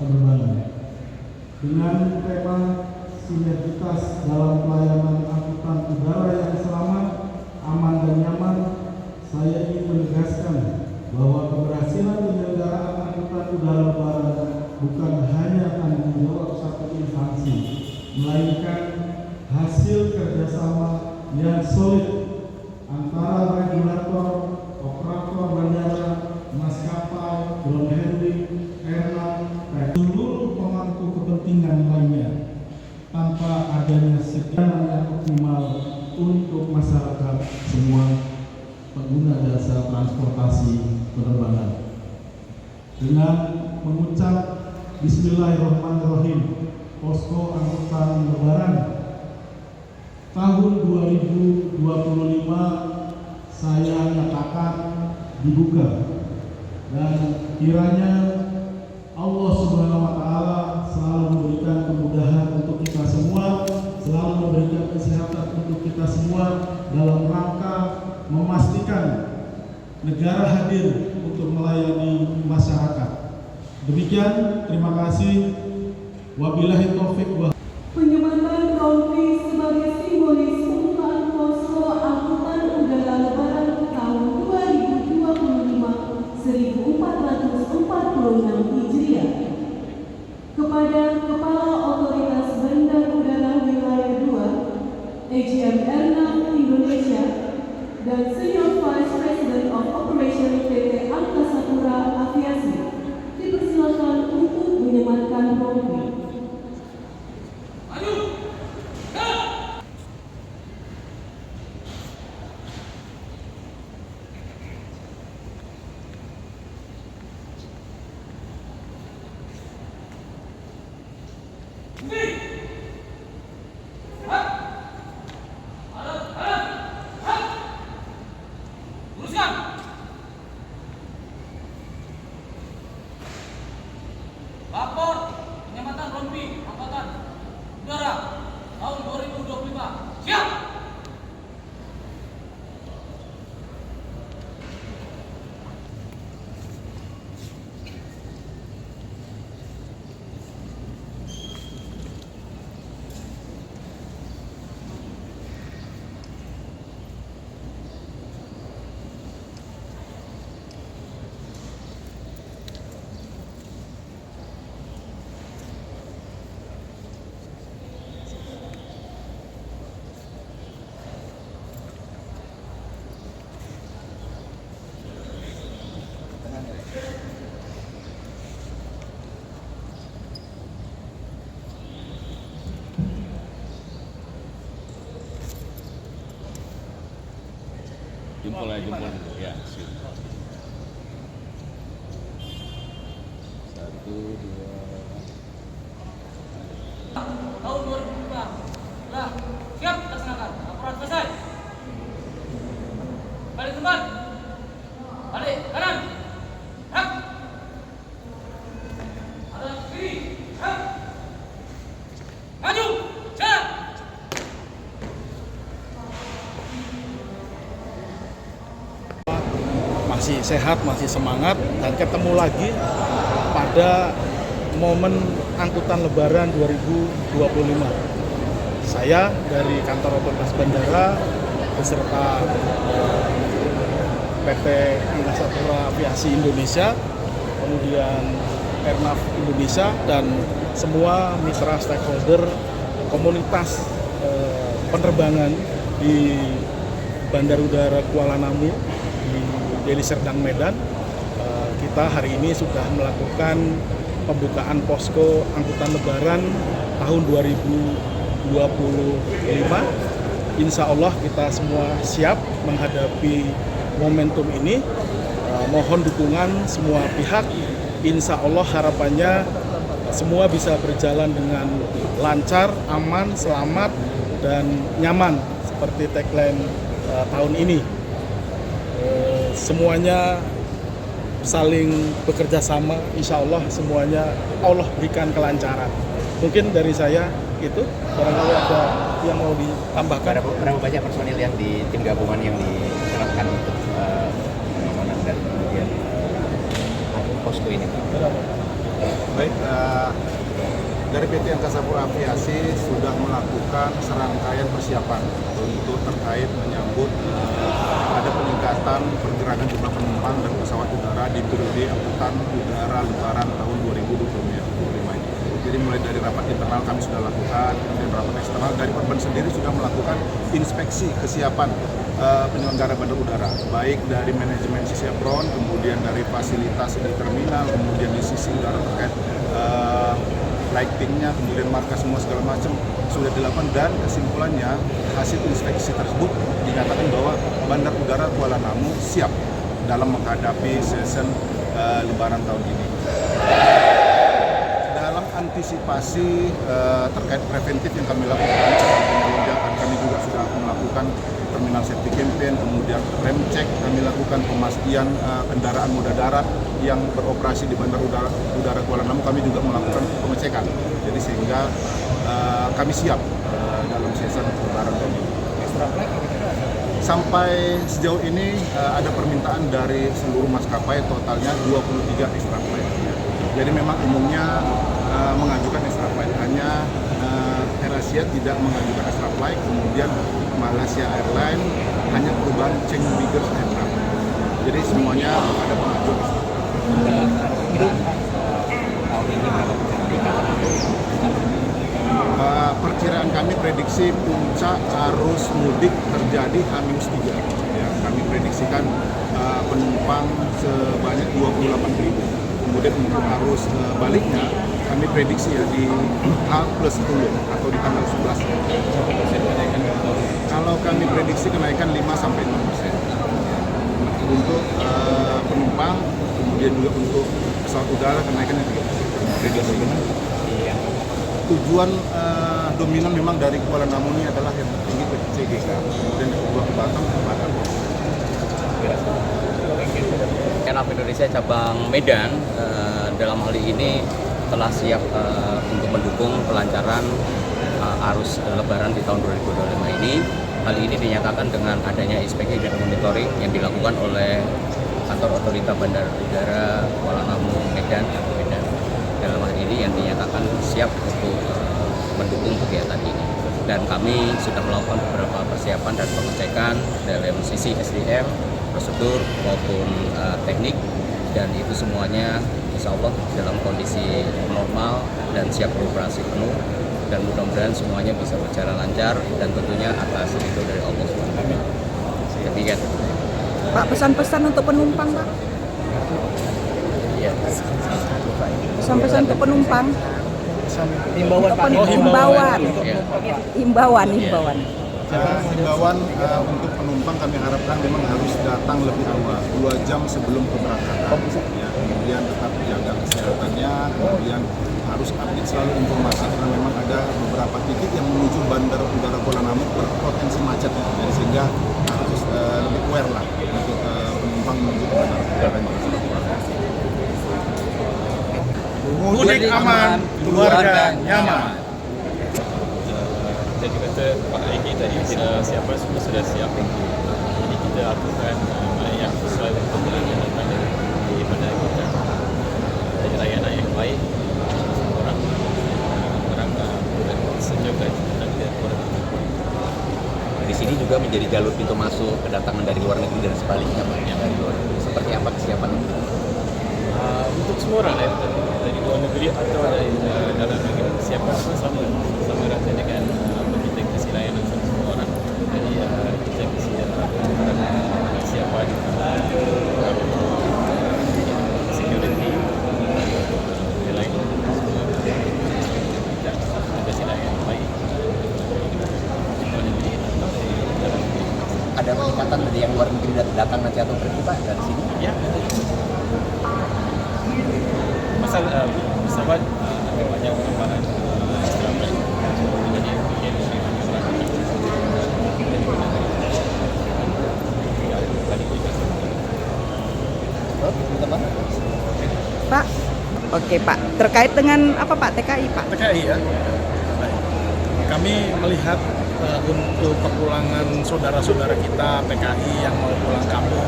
penerbangan. Dengan tema sinergitas dalam pelayanan angkutan udara yang selamat, aman dan nyaman, saya ingin menegaskan bahwa keberhasilan penyelenggaraan angkutan udara lebaran bukan hanya tanggung jawab satu instansi, melainkan hasil kerjasama yang solid antara regulator, operator bandara, maskapai, ground handling, airline, dan seluruh pemangku kepentingan lainnya, tanpa adanya sekian yang optimal untuk masyarakat semua pengguna jasa transportasi penerbangan. Dengan mengucap Bismillahirrahmanirrahim, Posko Angkutan Lebaran tahun 2025 saya nyatakan dibuka, dan kiranya Allah Subhanahu wa Ta'ala selalu memberikan kemudahan untuk kita semua, selalu memberikan kesehatan untuk kita semua dalam rangka memastikan negara hadir untuk melayani masyarakat. Demikian, terima kasih. Wabillahi taufik wa Penyematan rompi sebagai simbolis pembukaan posko angkutan udara lebaran tahun 2025 1446 Hijriah kepada Kepala Otoritas Bandar Udara Wilayah 2 AGM Airnav Indonesia dan Senior Vice President of Operation PT Angkasa Pura Aviasi dipersilakan untuk menyematkan rompi. Lapor penyematan rompi angkatan udara tahun 2025. Siap. Jempol ya, jempol. Ya, sip. 1, 2. Tahun 2025. Lah, siap laksanakan. Laporan selesai. Balik tempat. Balik kanan. Hap. Ada kiri. Hap. Maju. Jalan. Masih sehat, masih semangat, dan ketemu lagi pada momen angkutan lebaran 2025. Saya dari kantor otoritas bandara beserta PT Angkasa Pura Aviasi Indonesia, kemudian Airnav Indonesia, dan semua mitra stakeholder komunitas penerbangan di Bandar Udara Kuala Namu di Deli Serdang, Medan. Kita hari ini sudah melakukan pembukaan posko angkutan lebaran tahun 2025. Insya Allah kita semua siap menghadapi momentum ini. Mohon dukungan semua pihak. Insya Allah harapannya semua bisa berjalan dengan lancar, aman, selamat, dan nyaman seperti tagline tahun ini. Semuanya saling bekerja sama, insya Allah semuanya Allah berikan kelancaran. Mungkin dari saya itu, barangkali ada yang mau ditambahkan. Berapa banyak personil yang di tim gabungan yang dikerahkan untuk pengamanan dan kemudian posko ini? Berapa? Baik, dari PT Angkasa Pura Aviasi sudah melakukan serangkaian persiapan untuk terkait menyambut ada peningkatan pergerakan jumlah penumpang dan pesawat udara di periode angkutan udara Lebaran tahun 2025 ini. Jadi mulai dari rapat internal kami sudah lakukan, kemudian rapat eksternal dari Perban sendiri sudah melakukan inspeksi kesiapan penyelenggara bandar udara, baik dari manajemen sisi apron, kemudian dari fasilitas di terminal, kemudian di sisi udara terkait lightingnya, kemudian markas semua segala macam sudah dilakukan, dan kesimpulannya hasil inspeksi tersebut dinyatakan bahwa Bandar Udara Kuala Namu siap dalam menghadapi season Lebaran tahun ini. Dalam antisipasi terkait preventif yang kami lakukan, kami juga sudah melakukan terminal safety campaign, kemudian rem check, kami lakukan pemastian kendaraan moda darat yang beroperasi di Bandar Udara Kuala Namu, kami juga melakukan pengecekan. Jadi sehingga kami siap dalam season Lebaran tahun ini. Sampai sejauh ini ada permintaan dari seluruh maskapai, totalnya 23 extra flight. Jadi memang umumnya mengajukan extra flight, hanya AirAsia tidak mengajukan extra flight, kemudian Malaysia Airlines hanya perubahan change bigger aircraft. Jadi semuanya ada pengajuan. Perkiraan kami prediksi puncak arus mudik terjadi H-3. Ya, kami prediksikan penumpang sebanyak 28.000. Kemudian untuk arus baliknya kami prediksi ya di H+10 atau di tanggal 11. Kalau kami prediksi kenaikan 5-6%. Untuk penumpang, kemudian juga untuk pesawat udara kenaikan yang 3%. Tujuan dominan memang dari Kuala Namu ini adalah yang tertinggi ke CGK, kemudian yang kedua ke Batam, ke Batam. Airnav Indonesia cabang Medan dalam hal ini telah siap untuk mendukung pelancaran arus Lebaran di tahun 2025 ini. Hal ini dinyatakan dengan adanya inspeksi dan monitoring yang dilakukan oleh kantor otorita Bandar Udara Kuala Namu Medan atau Medan. Dalam hal ini yang dinyatakan siap untuk mendukung kegiatan ini. Dan kami sudah melakukan beberapa persiapan dan pengecekan dalam sisi SDM, prosedur maupun teknik, dan itu semuanya insya Allah dalam kondisi normal dan siap beroperasi penuh, dan mudah-mudahan semuanya bisa berjalan lancar dan tentunya atas ridho dari Allah SWT. Demikian. Pak, pesan-pesan untuk penumpang, Pak? Ya. Pesan-pesan untuk penumpang? Himbauan, Pak. Himbauan. Ya. Himbauan. Himbauan untuk penumpang kami harapkan memang harus datang lebih awal, 2 jam sebelum keberangkatan. Ya, kemudian tetap jaga kesehatannya, kemudian harus update selalu informasi karena memang ada beberapa titik yang menuju Bandar Udara Kuala Namu berpotensi macet. Jadi sehingga harus lebih aware lah untuk penumpang menuju ke Bandar Udara. Mudik aman, keluarga nyaman. Tadi kata Pak Aiki tadi siapa sudah siap. Jadi kita lakukan yang sesuai untuk menjalankan di pada kita. Jadi layanan yang baik semua orang sejuk dan tidak kurang. Di sini juga menjadi jalur pintu masuk kedatangan dari luar negeri dan sebaliknya, Pak. Dari luar negeri. Seperti apa kesiapan itu? Untuk semua orang dari luar negeri atau dari dalam negeri siapkan sama rata dengan kita kasih layanan semua orang. Jadi kita kasih siapan security yang lain semua kita kasih layanan baik. Ada peningkatan dari yang luar negeri datang nanti atau pergi, Pak, dari sini? Ya. Masalah pesawat ada banyak tambahan Pak, oke Pak. Terkait dengan apa Pak? TKI Pak? TKI ya. Baik. Kami melihat untuk kepulangan saudara-saudara kita PKI yang mau pulang kampung,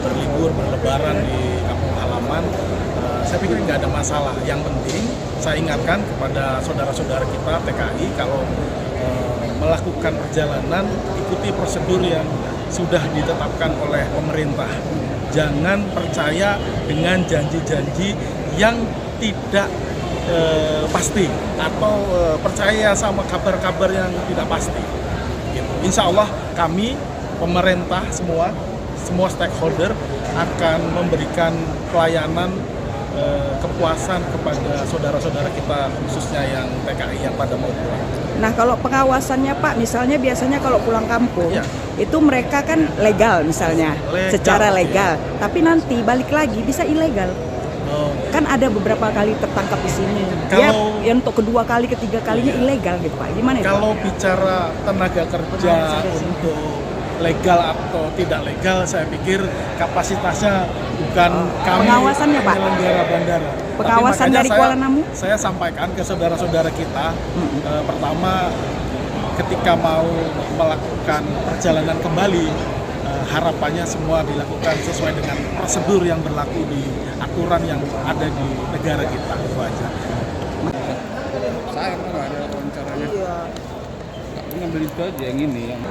berlibur, berlebaran di kampung halaman, saya saya pikir nggak ada masalah. Yang penting saya ingatkan kepada saudara-saudara kita TKI kalau melakukan perjalanan ikuti prosedur yang sudah ditetapkan oleh pemerintah. Jangan percaya dengan janji-janji yang tidak pasti atau percaya sama kabar-kabar yang tidak pasti. Gitu. Insya Allah kami pemerintah semua stakeholder akan memberikan pelayanan kepuasan kepada saudara-saudara kita khususnya yang TKI yang pada mau pulang. Nah, kalau pengawasannya Pak, misalnya biasanya kalau pulang kampung Ya. itu mereka kan legal misalnya, secara legal. Tapi nanti balik lagi bisa ilegal. Kan ada beberapa kali tertangkap di sini. Yang untuk kedua kali, ketiga kalinya ilegal gitu Pak. Gimana itu? Kalau bicara tenaga kerja untuk legal atau tidak legal, saya pikir kapasitasnya bukan kami pengawasannya, Pak. penyelenggara bandara. Pengawasan Tapi dari makanya Kuala Namu? Saya sampaikan ke saudara-saudara kita, pertama ketika mau melakukan perjalanan kembali, harapannya semua dilakukan sesuai dengan prosedur yang berlaku di aturan yang ada di negara kita. Itu aja. Saya nggak ada wawancaranya. Ngambil itu aja yang ini yang